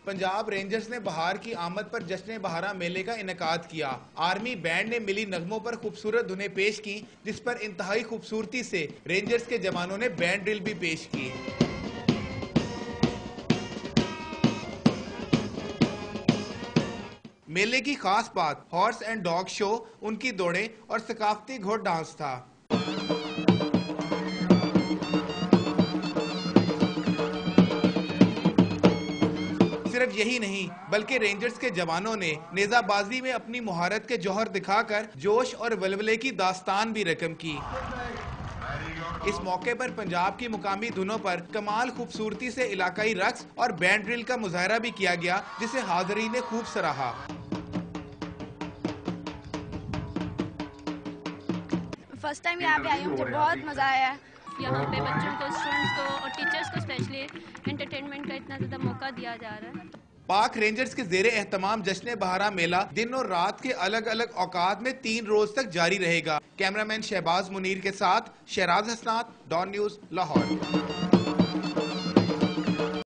Punjab rangers ने बहार की आमद पर जश्न बहारा मेले का इनेकाद किया। आर्मी बैंड ने मिली नगमों पर खूबसूरत धुनें पेश की, जिस पर इंतहाई खूबसूरती से रेंजर्स के जवानों ने बैंड ड्रिल भी पेश की। मेले की खास बात हॉर्स एंड डॉग शो, उनकी दौड़ें और सकाफती घोड़ डांस था। सिर्फ यही नहीं बल्कि रेंजर्स के जवानों ने नेजाबाजी में अपनी मुहारत के जौहर दिखाकर जोश और वलवले की दास्तान भी रकम की। इस मौके पर पंजाब की मुकामी धुनों पर कमाल खूबसूरती से इलाकाई रक्स और बैंड ड्रिल का मुजाहरा भी किया गया, जिसे हाज़रीन ने खूब सराहा। फर्स्ट टाइम यहाँ पे आई हूँ, मुझे बहुत मज़ा आया। यहाँ पे बच्चों को, स्टूडेंट्स को और टीचर्स को स्पेशली एंटरटेनमेंट का इतना ज़्यादा मौका दिया जा रहा है। पाक रेंजर्स के ज़ेरे एहतमाम जश्न बहारा मेला दिन और रात के अलग अलग औकात में 3 रोज तक जारी रहेगा। कैमरामैन शहबाज मुनीर के साथ शहराज हसनात, डॉन न्यूज़, लाहौर।